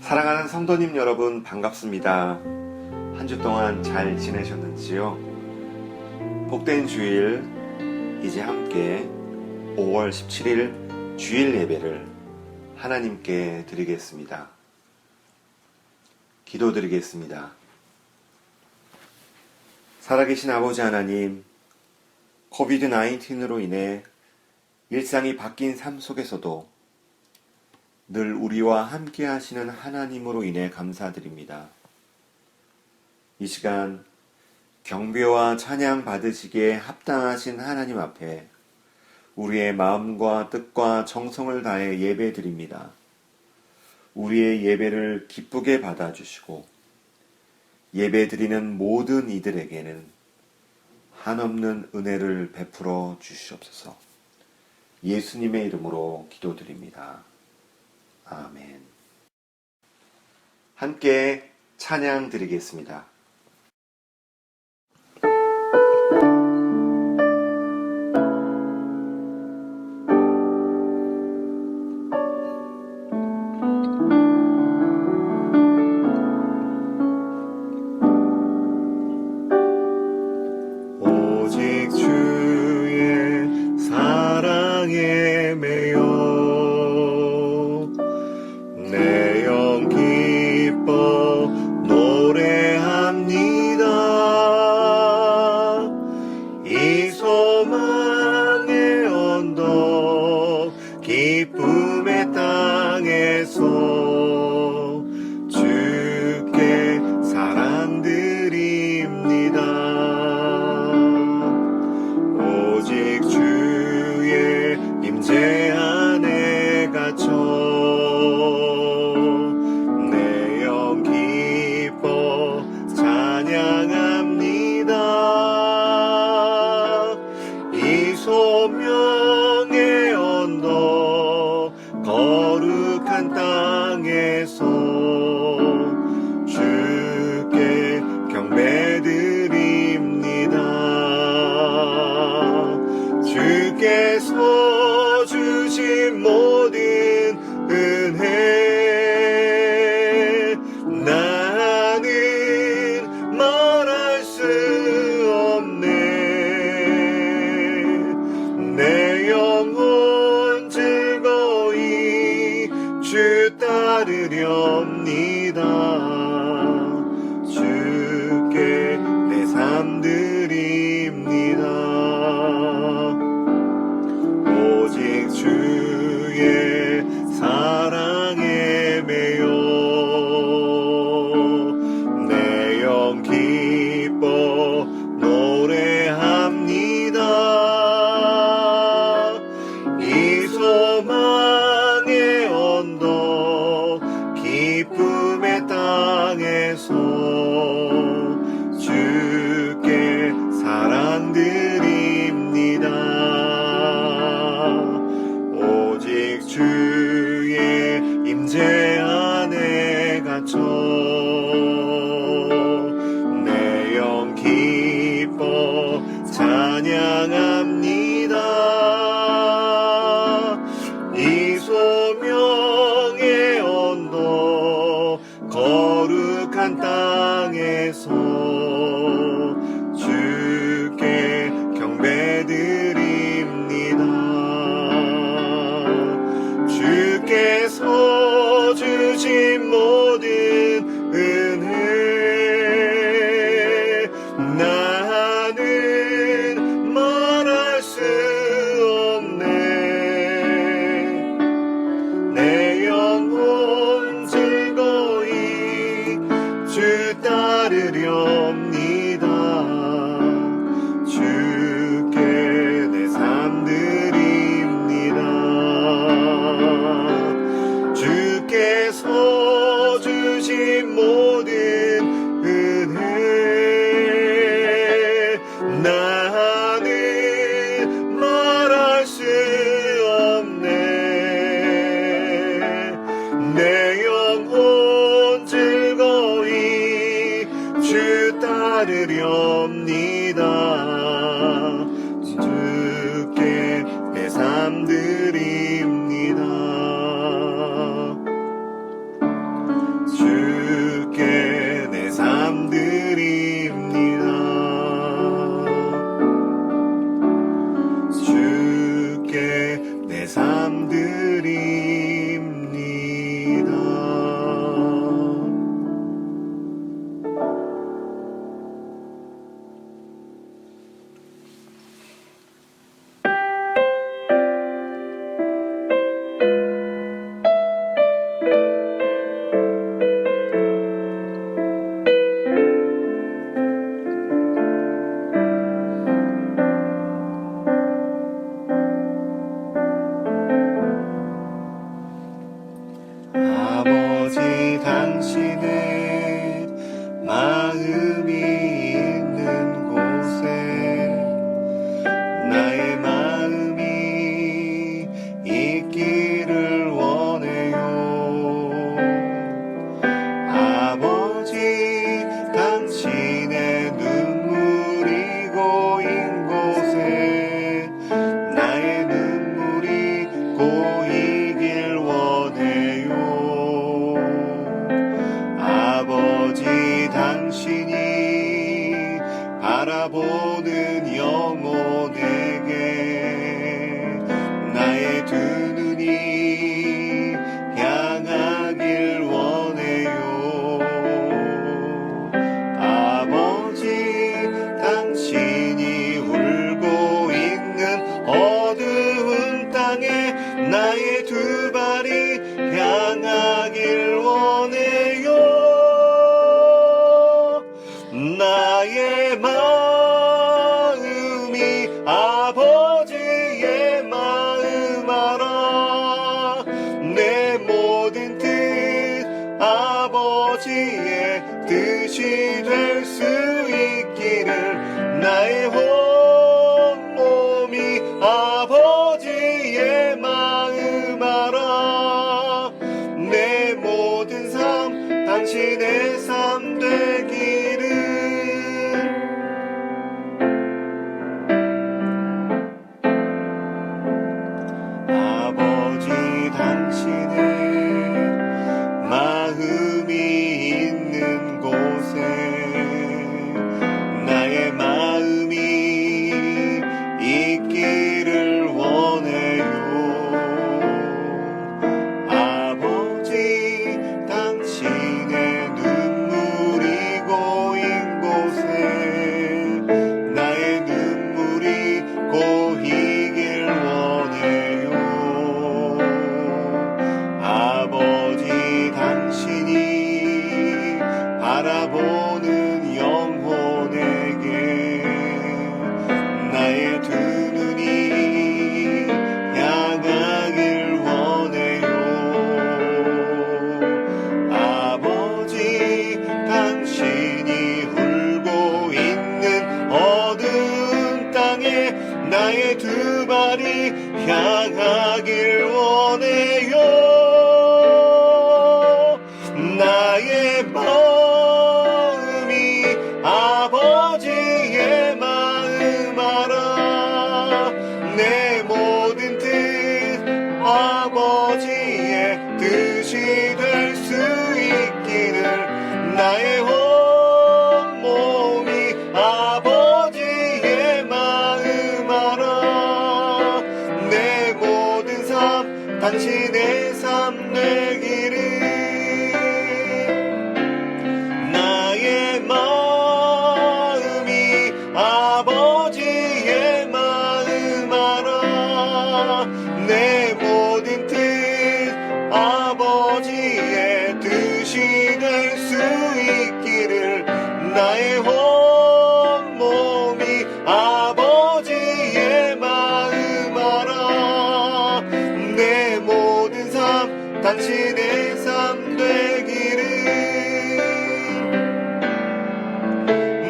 사랑하는 성도님 여러분, 반갑습니다. 한 주 동안 잘 지내셨는지요? 복된 주일, 이제 함께 5월 17일 주일 예배를 하나님께 드리겠습니다. 기도드리겠습니다. 살아계신 아버지 하나님, 코비드-19로 인해 일상이 바뀐 삶 속에서도 늘 우리와 함께 하시는 하나님으로 인해 감사드립니다. 이 시간 경배와 찬양 받으시기에 합당하신 하나님 앞에 우리의 마음과 뜻과 정성을 다해 예배드립니다. 우리의 예배를 기쁘게 받아주시고 예배드리는 모든 이들에게는 한없는 은혜를 베풀어 주시옵소서. 예수님의 이름으로 기도드립니다. 아멘. 함께 찬양 드리겠습니다. 오직 주의 사랑에 매여 내 영 기뻐 노래합니다. 이 소망의 언덕 기쁨의 땅에서 주께 사랑드립니다. 오직 주의 임재 안에 갇혀 소명의 언덕 거룩한 땅에서 주께 경배드립니다. 주께서 주신 모든 은혜 나는 말할 수 없네. 내 영혼 즐거이 주 따르렵니다. 주께 내 삶 드립니다. 오직 주의 사랑에 매여 내 영 기뻐 노래합니다. 소망의 언덕 기쁨의 땅에서 주께 사랑드립니다. 오직 주의 임재 안에 갇혀 내 영 기뻐 찬양합니다. 이 소명의 언덕 거룩한 땅에서 주께 경배드립니다. 주께서 주신 모든 은혜 나는 말할 수 내 영혼 즐거이 주 따르렵니다. 주께 내 삶 드립니다. 주께서 주신 모든 은혜 나는 말할 수 내 영혼 즐거이 주 따르렵니다. 주께 내 삶 드립니다. 아버지 당신의 마음이 있는 곳에 나의 마음이 있기를 원해요. 아버지 당신의 눈물이 고인 곳에 나의 눈물이 고이길 원해요. 아버지 당신이 바라보는 영혼에게 나의 두 눈이 향하길 원해요. 아버지 당신이 울고 있는 어두운 땅에 나의 두 발이 향하길 원해요. 나의 마음이 아버지의 마음 알아. 내 모든 뜻 아버지의 뜻이 될 수 있기를 나의 온몸이 아버지의 마음 알아. 내 모든 삶 당신의 삶 되기를. 아버지 당신의 마음이 있는 곳에 나의 마음이 있기를 원해요. 아버지 당신의 눈물이 고인 곳에 나의 눈물이 고이길 원해요. 아버지 당신이 바라보는 영혼에게 나의 두 눈이 향하길 원해요. 아버지 당신이 울고 있는 어두운 땅에 나의 두 발이 향하길 원해요. 나의 마음이 아버지의 마음 알아. 내 모든 뜻 아버지의 뜻이 될 수 있기를 나의 온몸이 아버지의 마음 알아. 내 모든 삶 당신의 삶 되기를. 나의 마음이 아버지의 마음 알아. 내 모든 뜻 아버지의 뜻이 될 수 있기를 나의 온몸이 아버지의 마음 알아. 내 모든 삶 당신의 삶 되기를.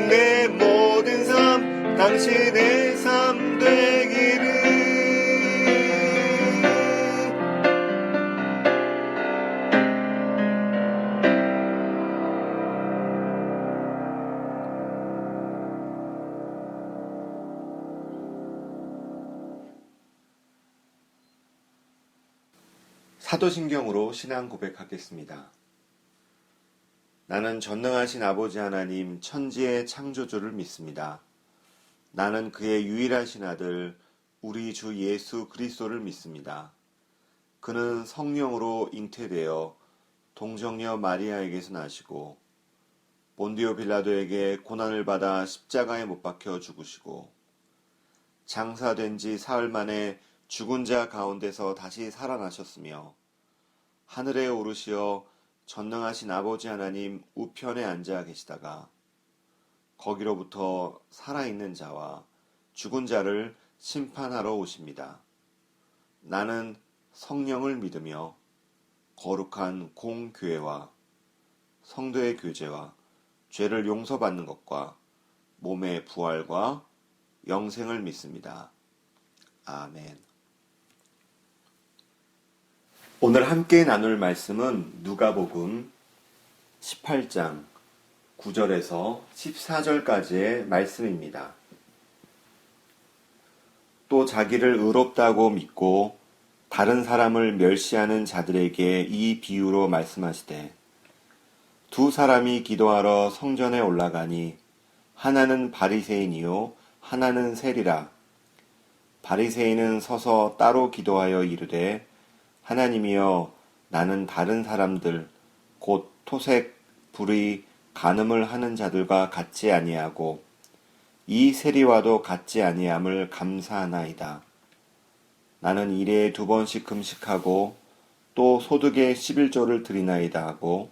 내 모든 삶 당신의 삶 되기를. 사도신경으로 신앙 고백하겠습니다. 나는 전능하신 아버지 하나님 천지의 창조주를 믿습니다. 나는 그의 유일하신 아들 우리 주 예수 그리스도를 믿습니다. 그는 성령으로 잉태되어 동정녀 마리아에게서 나시고 본디오 빌라도에게 고난을 받아 십자가에 못 박혀 죽으시고 장사된 지 사흘 만에 죽은 자 가운데서 다시 살아나셨으며 하늘에 오르시어 전능하신 아버지 하나님 우편에 앉아 계시다가 거기로부터 살아있는 자와 죽은 자를 심판하러 오십니다. 나는 성령을 믿으며 거룩한 공교회와 성도의 교제와 죄를 용서받는 것과 몸의 부활과 영생을 믿습니다. 아멘. 오늘 함께 나눌 말씀은 누가복음 18장 9절에서 14절까지의 말씀입니다. 또 자기를 의롭다고 믿고 다른 사람을 멸시하는 자들에게 이 비유로 말씀하시되 두 사람이 기도하러 성전에 올라가니 하나는 바리새인이요 하나는 세리라. 바리새인은 서서 따로 기도하여 이르되 하나님이여 나는 다른 사람들 곧 토색, 불의, 간음을 하는 자들과 같지 아니하고 이 세리와도 같지 아니함을 감사하나이다. 나는 일에 2번씩 금식하고 또 소득의 11조를 드리나이다 하고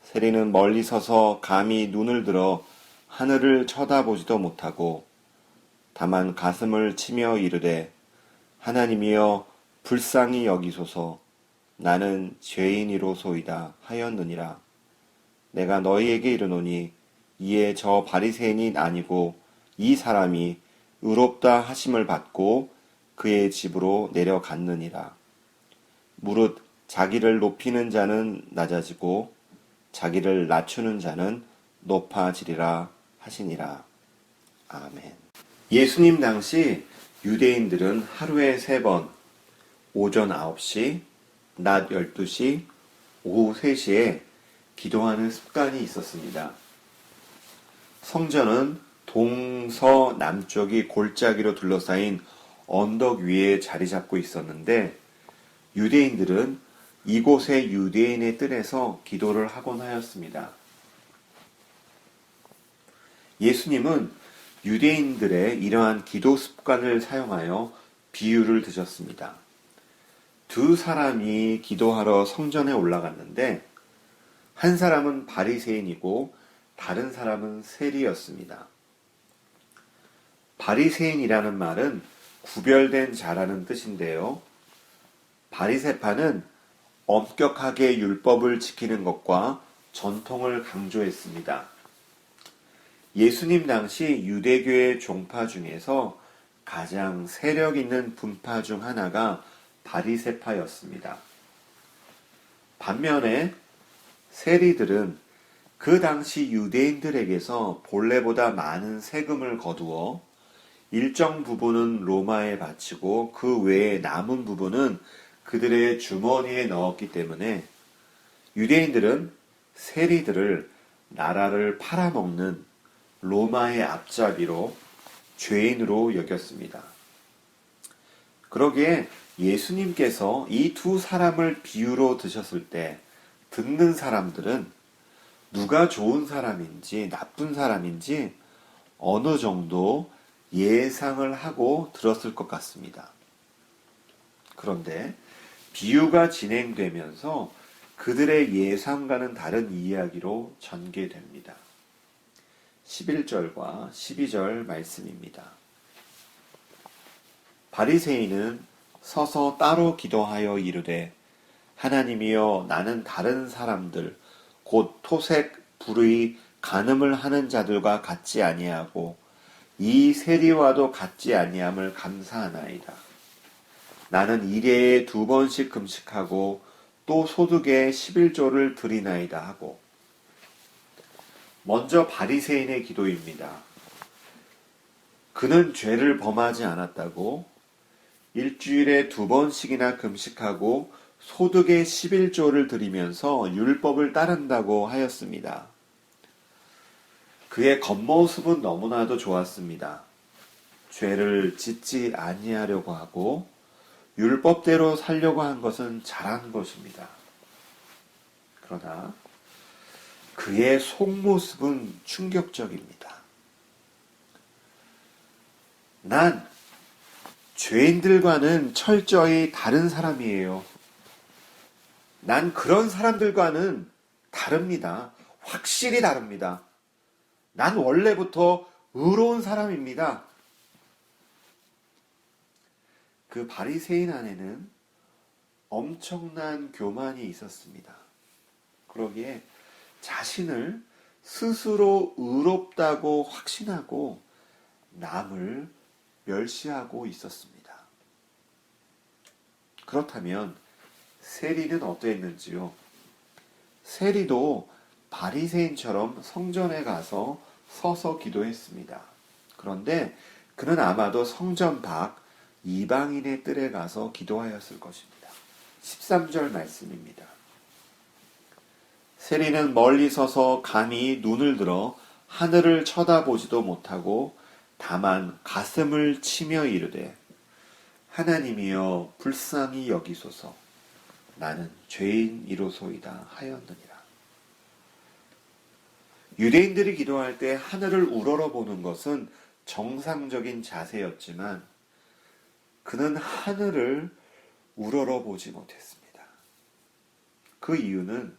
세리는 멀리 서서 감히 눈을 들어 하늘을 쳐다보지도 못하고 다만 가슴을 치며 이르되 하나님이여 불쌍히 여기소서 나는 죄인이로소이다 하였느니라. 내가 너희에게 이르노니 이에 저 바리새인이 아니고 이 사람이 의롭다 하심을 받고 그의 집으로 내려갔느니라. 무릇 자기를 높이는 자는 낮아지고 자기를 낮추는 자는 높아지리라 하시니라. 아멘. 예수님 당시 유대인들은 하루에 3번 오전 9시, 낮 12시, 오후 3시에 기도하는 습관이 있었습니다. 성전은 동서남쪽이 골짜기로 둘러싸인 언덕 위에 자리 잡고 있었는데 유대인들은 이곳의 유대인의 뜰에서 기도를 하곤 하였습니다. 예수님은 유대인들의 이러한 기도 습관을 사용하여 비유를 드셨습니다. 두 사람이 기도하러 성전에 올라갔는데 한 사람은 바리새인이고 다른 사람은 세리였습니다. 바리새인이라는 말은 구별된 자라는 뜻인데요. 바리새파는 엄격하게 율법을 지키는 것과 전통을 강조했습니다. 예수님 당시 유대교의 종파 중에서 가장 세력 있는 분파 중 하나가 바리새파였습니다. 반면에 세리들은 그 당시 유대인들에게서 본래보다 많은 세금을 거두어 일정 부분은 로마에 바치고 그 외에 남은 부분은 그들의 주머니에 넣었기 때문에 유대인들은 세리들을 나라를 팔아먹는 로마의 앞잡이로 죄인으로 여겼습니다. 그러기에 예수님께서 이 두 사람을 비유로 드셨을 때 듣는 사람들은 누가 좋은 사람인지 나쁜 사람인지 어느 정도 예상을 하고 들었을 것 같습니다. 그런데 비유가 진행되면서 그들의 예상과는 다른 이야기로 전개됩니다. 11절과 12절 말씀입니다. 바리새인은 서서 따로 기도하여 이르되 하나님이여 나는 다른 사람들 곧 토색, 불의, 간음을 하는 자들과 같지 아니하고 이 세리와도 같지 아니함을 감사하나이다. 나는 일해에 2번씩 금식하고 또 소득의 11조를 드리나이다 하고 먼저 바리새인의 기도입니다. 그는 죄를 범하지 않았다고 일주일에 2번씩이나 금식하고 소득의 11조를 드리면서 율법을 따른다고 하였습니다. 그의 겉모습은 너무나도 좋았습니다. 죄를 짓지 아니하려고 하고 율법대로 살려고 한 것은 잘한 것입니다. 그러나 그의 속모습은 충격적입니다. 난 죄인들과는 철저히 다른 사람이에요. 난 그런 사람들과는 다릅니다. 확실히 다릅니다. 난 원래부터 의로운 사람입니다. 그 바리새인 안에는 엄청난 교만이 있었습니다. 그러기에 자신을 스스로 의롭다고 확신하고 남을 멸시하고 있었습니다. 그렇다면 세리는 어떠했는지요? 세리도 바리새인처럼 성전에 가서 서서 기도했습니다. 그런데 그는 아마도 성전 밖 이방인의 뜰에 가서 기도하였을 것입니다. 13절 말씀입니다. 세리는 멀리 서서 감히 눈을 들어 하늘을 쳐다보지도 못하고 다만 가슴을 치며 이르되 하나님이여 불쌍히 여기소서 나는 죄인이로소이다 하였느니라. 유대인들이 기도할 때 하늘을 우러러 보는 것은 정상적인 자세였지만 그는 하늘을 우러러 보지 못했습니다. 그 이유는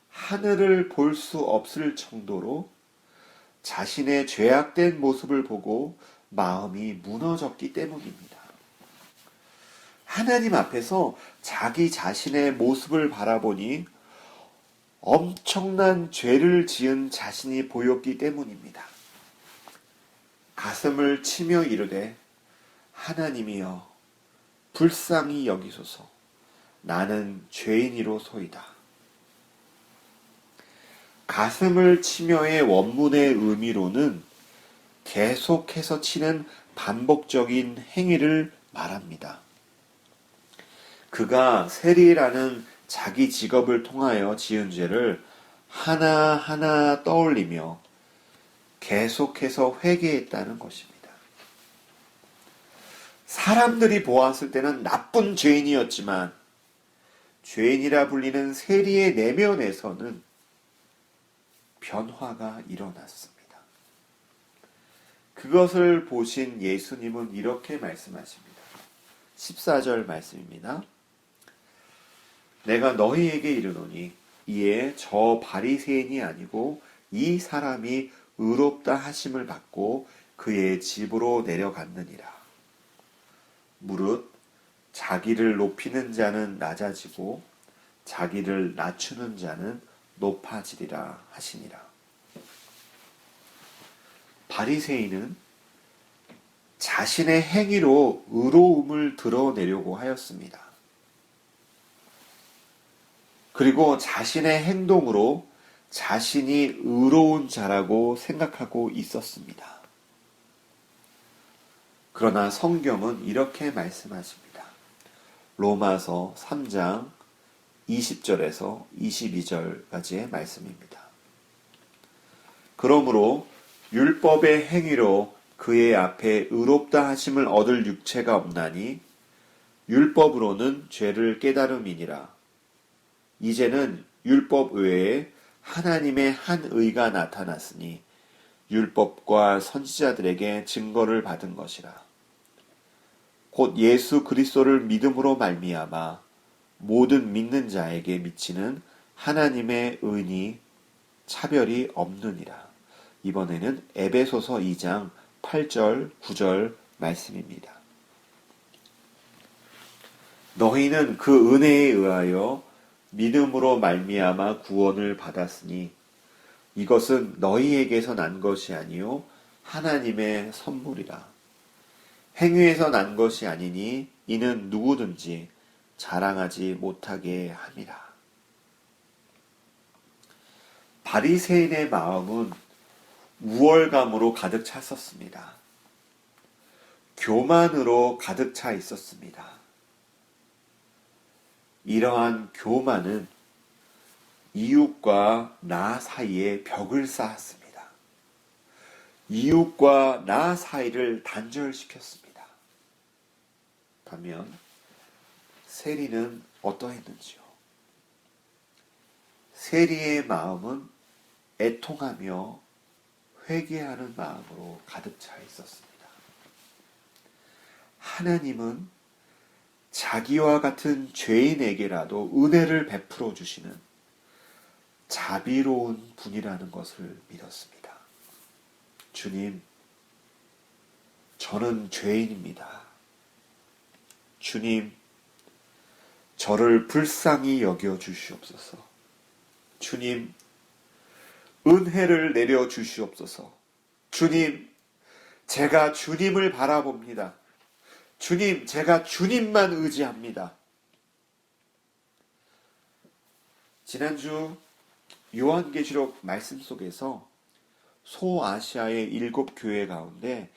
하늘을 볼 수 없을 정도로 자신의 죄악된 모습을 보고 마음이 무너졌기 때문입니다. 하나님 앞에서 자기 자신의 모습을 바라보니 엄청난 죄를 지은 자신이 보였기 때문입니다. 가슴을 치며 이르되 하나님이여 불쌍히 여기소서 나는 죄인이로소이다. 가슴을 치며의 원문의 의미로는 계속해서 치는 반복적인 행위를 말합니다. 그가 세리라는 자기 직업을 통하여 지은 죄를 하나하나 떠올리며 계속해서 회개했다는 것입니다. 사람들이 보았을 때는 나쁜 죄인이었지만 죄인이라 불리는 세리의 내면에서는 변화가 일어났습니다. 그것을 보신 예수님은 이렇게 말씀하십니다. 14절 말씀입니다. 내가 너희에게 이르노니 이에 저 바리새인이 아니고 이 사람이 의롭다 하심을 받고 그의 집으로 내려갔느니라. 무릇 자기를 높이는 자는 낮아지고 자기를 낮추는 자는 높아지리라 하시니라. 바리새인은 자신의 행위로 의로움을 드러내려고 하였습니다. 그리고 자신의 행동으로 자신이 의로운 자라고 생각하고 있었습니다. 그러나 성경은 이렇게 말씀하십니다. 로마서 3장 20절에서 22절까지의 말씀입니다. 그러므로 율법의 행위로 그의 앞에 의롭다 하심을 얻을 육체가 없나니 율법으로는 죄를 깨달음이니라. 이제는 율법 외에 하나님의 한 의가 나타났으니 율법과 선지자들에게 증거를 받은 것이라. 곧 예수 그리스도를 믿음으로 말미암아 모든 믿는 자에게 미치는 하나님의 의니 차별이 없느니라. 이번에는 에베소서 2장 8절 9절 말씀입니다. 너희는 그 은혜에 의하여 믿음으로 말미암아 구원을 받았으니 이것은 너희에게서 난 것이 아니요 하나님의 선물이라. 행위에서 난 것이 아니니 이는 누구든지 자랑하지 못하게 함이라. 바리새인의 마음은 우월감으로 가득 찼었습니다. 교만으로 가득 차 있었습니다. 이러한 교만은 이웃과 나 사이에 벽을 쌓았습니다. 이웃과 나 사이를 단절시켰습니다. 반면 세리는 어떠했는지요? 세리의 마음은 애통하며 회개하는 마음으로 가득 차 있었습니다. 하나님은 자기와 같은 죄인에게라도 은혜를 베풀어 주시는 자비로운 분이라는 것을 믿었습니다. 주님, 저는 죄인입니다. 주님, 저를 불쌍히 여겨 주시옵소서. 주님, 은혜를 내려 주시옵소서. 주님, 제가 주님을 바라봅니다. 주님, 제가 주님만 의지합니다. 지난주 요한계시록 말씀 속에서 소아시아의 7교회 가운데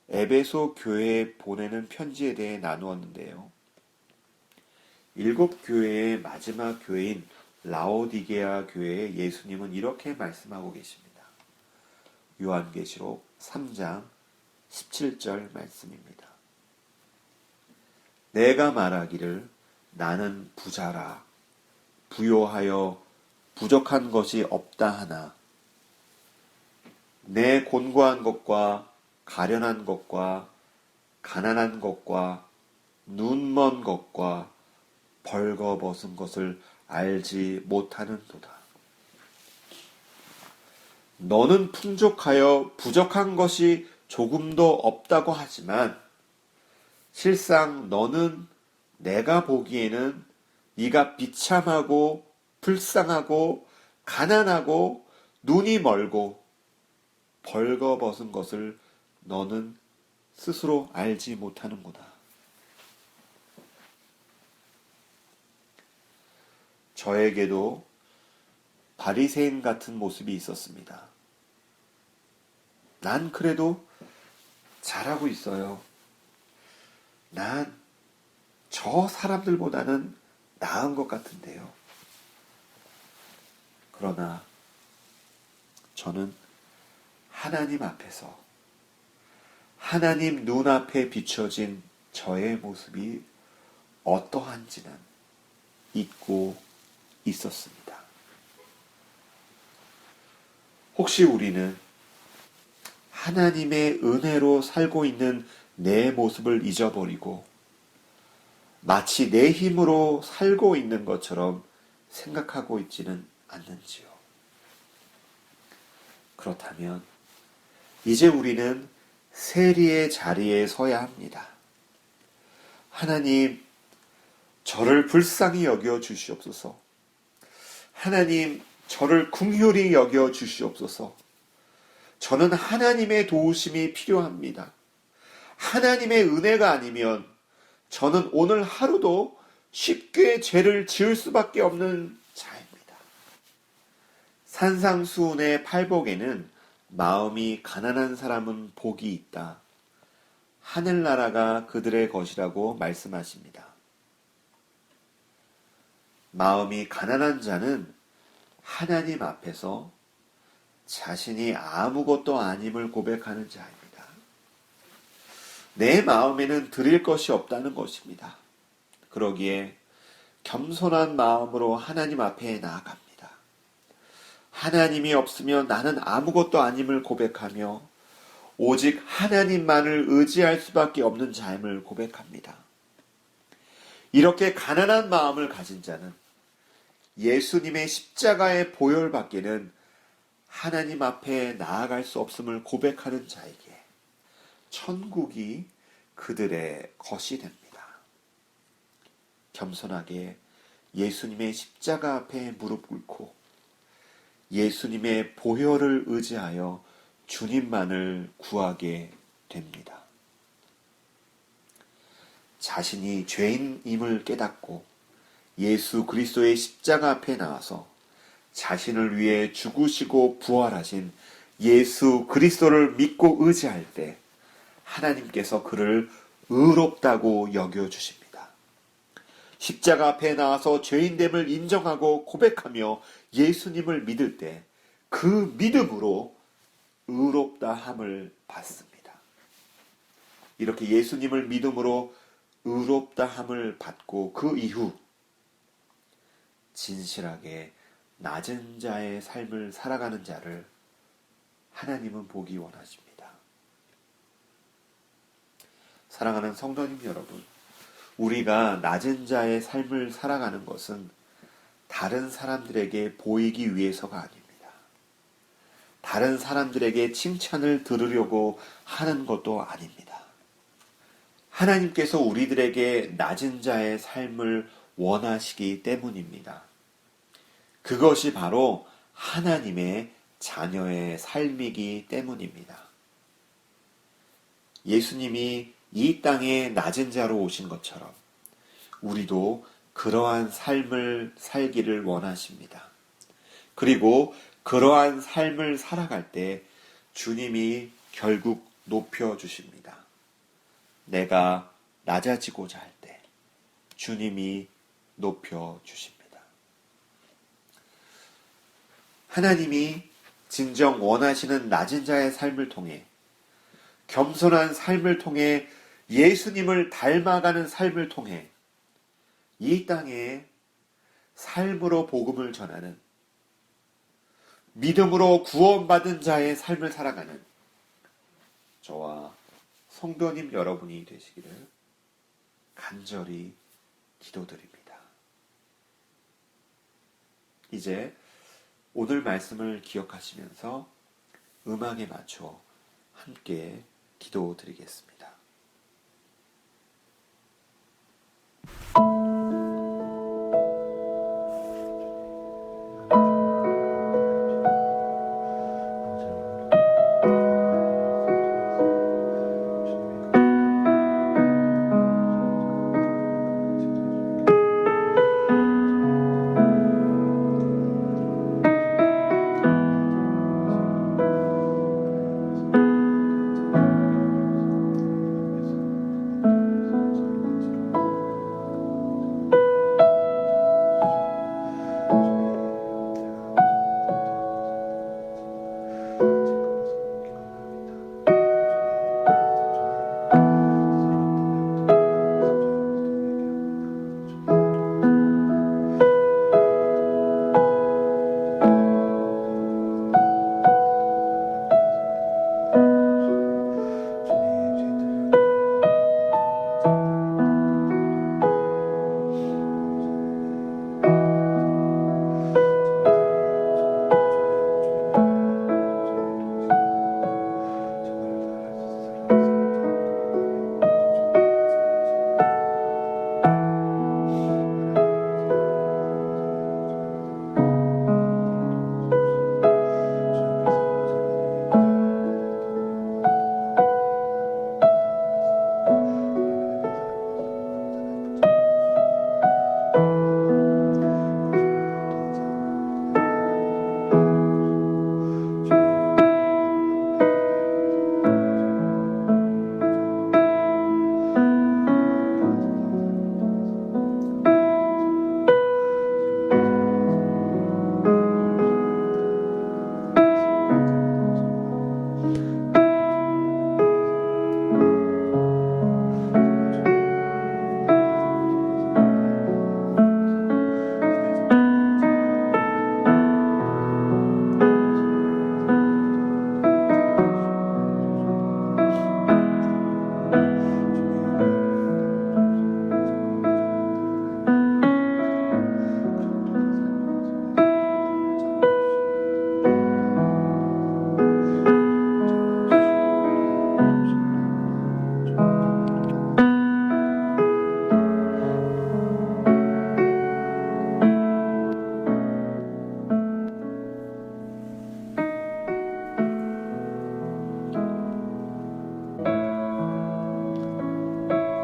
에베소 교회에 보내는 편지에 대해 나누었는데요. 7교회의 마지막 교회인 라오디게아 교회에 예수님은 이렇게 말씀하고 계십니다. 요한계시록 3장 17절 말씀입니다. 내가 말하기를 나는 부자라 부요하여 부족한 것이 없다 하나 내 곤고한 것과 가련한 것과 가난한 것과 눈먼 것과 벌거벗은 것을 알지 못하는도다. 너는 풍족하여 부족한 것이 조금도 없다고 하지만 실상 너는 내가 보기에는 네가 비참하고 불쌍하고 가난하고 눈이 멀고 벌거벗은 것을 너는 스스로 알지 못하는구나. 저에게도 바리새인 같은 모습이 있었습니다. 난 그래도 잘하고 있어요. 난 저 사람들보다는 나은 것 같은데요. 그러나 저는 하나님 앞에서 하나님 눈앞에 비춰진 저의 모습이 어떠한지는 잊고 있었습니다. 혹시 우리는 하나님의 은혜로 살고 있는 내 모습을 잊어버리고 마치 내 힘으로 살고 있는 것처럼 생각하고 있지는 않는지요? 그렇다면 이제 우리는 세리의 자리에 서야 합니다. 하나님, 저를 불쌍히 여겨 주시옵소서. 하나님, 저를 긍휼히 여겨 주시옵소서. 저는 하나님의 도우심이 필요합니다. 하나님의 은혜가 아니면 저는 오늘 하루도 쉽게 죄를 지을 수밖에 없는 자입니다. 산상수훈의 팔복에는 마음이 가난한 사람은 복이 있다. 하늘나라가 그들의 것이라고 말씀하십니다. 마음이 가난한 자는 하나님 앞에서 자신이 아무것도 아님을 고백하는 자입니다. 내 마음에는 드릴 것이 없다는 것입니다. 그러기에 겸손한 마음으로 하나님 앞에 나아갑니다. 하나님이 없으면 나는 아무것도 아님을 고백하며 오직 하나님만을 의지할 수밖에 없는 자임을 고백합니다. 이렇게 가난한 마음을 가진 자는 예수님의 십자가의 보혈밖에는 하나님 앞에 나아갈 수 없음을 고백하는 자에게 천국이 그들의 것이 됩니다. 겸손하게 예수님의 십자가 앞에 무릎 꿇고 예수님의 보혈을 의지하여 주님만을 구하게 됩니다. 자신이 죄인임을 깨닫고 예수 그리스도의 십자가 앞에 나와서 자신을 위해 죽으시고 부활하신 예수 그리스도를 믿고 의지할 때 하나님께서 그를 의롭다고 여겨주십니다. 십자가 앞에 나와서 죄인됨을 인정하고 고백하며 예수님을 믿을 때 그 믿음으로 의롭다 함을 받습니다. 이렇게 예수님을 믿음으로 의롭다 함을 받고 그 이후 진실하게 낮은 자의 삶을 살아가는 자를 하나님은 보기 원하십니다. 사랑하는 성도님 여러분, 우리가 낮은 자의 삶을 살아가는 것은 다른 사람들에게 보이기 위해서가 아닙니다. 다른 사람들에게 칭찬을 들으려고 하는 것도 아닙니다. 하나님께서 우리들에게 낮은 자의 삶을 원하시기 때문입니다. 그것이 바로 하나님의 자녀의 삶이기 때문입니다. 예수님이 이 땅에 낮은 자로 오신 것처럼 우리도 그러한 삶을 살기를 원하십니다. 그리고 그러한 삶을 살아갈 때 주님이 결국 높여주십니다. 내가 낮아지고자 할 때 주님이 높여주십니다. 하나님이 진정 원하시는 낮은 자의 삶을 통해, 겸손한 삶을 통해, 예수님을 닮아가는 삶을 통해 이 땅에 삶으로 복음을 전하는, 믿음으로 구원받은 자의 삶을 살아가는 저와 성도님 여러분이 되시기를 간절히 기도드립니다. 이제 오늘 말씀을 기억하시면서 음악에 맞춰 함께 기도드리겠습니다.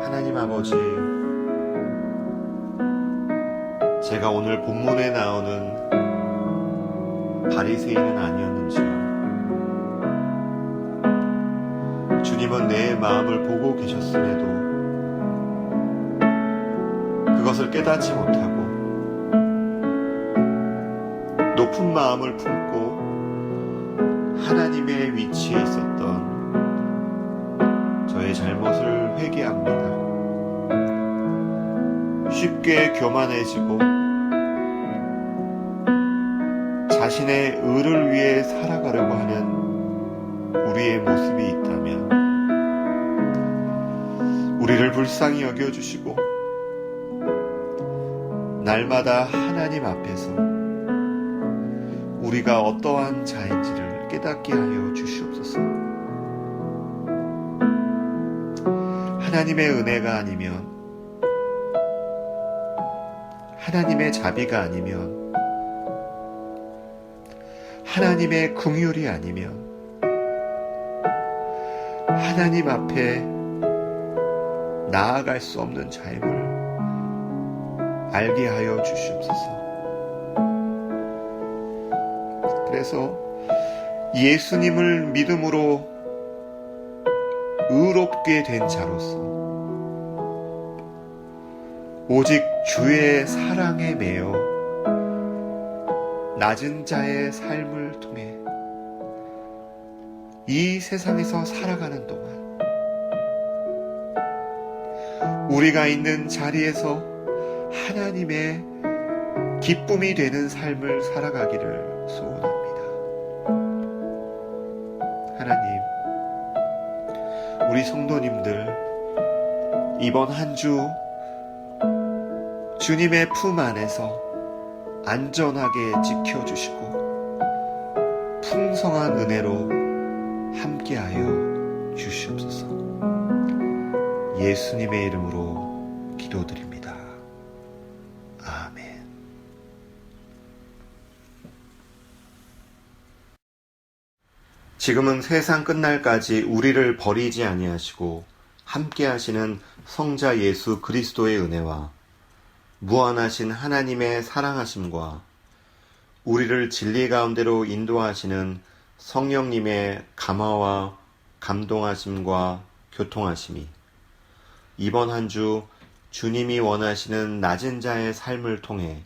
하나님 아버지, 제가 오늘 본문에 나오는 바리새인은 아니었는지요. 주님은 내 마음을 보고 계셨음에도 그것을 깨닫지 못하고 높은 마음을 품고 하나님의 위치에 있었던 저의 잘못을 회개합니다. 쉽게 교만해지고 자신의 의를 위해 살아가려고 하는 우리의 모습이 있다면 우리를 불쌍히 여겨주시고 날마다 하나님 앞에서 우리가 어떠한 자인지를 깨닫게 하여 주시옵소서. 하나님의 은혜가 아니면 하나님의 자비가 아니면, 하나님의 긍휼이 아니면 하나님 앞에 나아갈 수 없는 자임을 알게 하여 주시옵소서. 그래서 예수님을 믿음으로 의롭게 된 자로서 오직 주의 사랑에 매여 낮은 자의 삶을 통해 이 세상에서 살아가는 동안 우리가 있는 자리에서 하나님의 기쁨이 되는 삶을 살아가기를 소원합니다. 하나님, 우리 성도님들 이번 한 주 주님의 품 안에서 안전하게 지켜주시고 풍성한 은혜로 함께하여 주시옵소서. 예수님의 이름으로 기도드립니다. 아멘. 지금은 세상 끝날까지 우리를 버리지 아니하시고 함께하시는 성자 예수 그리스도의 은혜와 무한하신 하나님의 사랑하심과 우리를 진리 가운데로 인도하시는 성령님의 감화와 감동하심과 교통하심이 이번 한 주 주님이 원하시는 낮은 자의 삶을 통해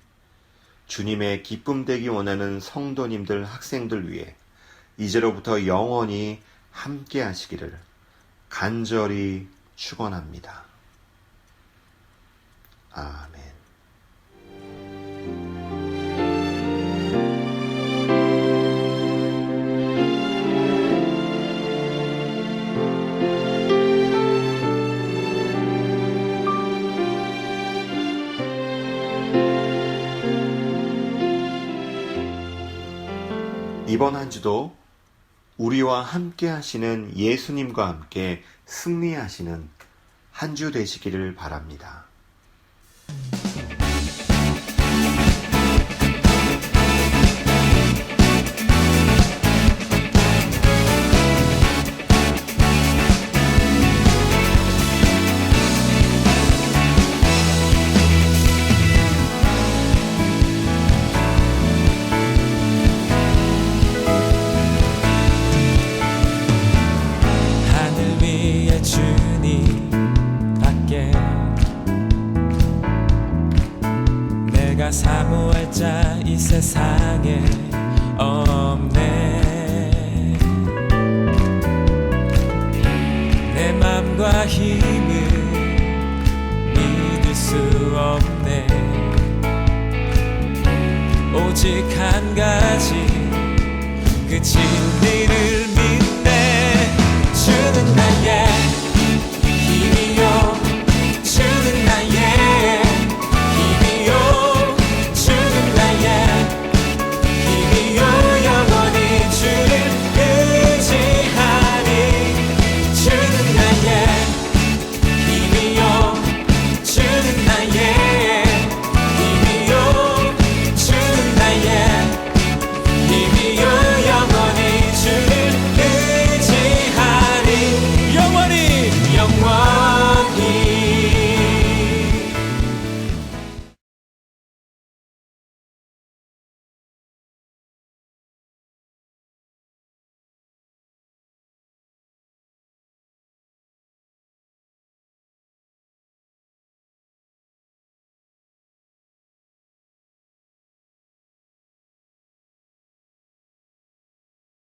주님의 기쁨 되기 원하는 성도님들, 학생들 위해 이제로부터 영원히 함께 하시기를 간절히 축원합니다. 아멘. 이번 한 주도 우리와 함께 하시는 예수님과 함께 승리하시는 한 주 되시기를 바랍니다. 사모할 자 이 세상에 없네. 내 맘과 힘을 믿을 수 없네. 오직 한 가지 그 진리를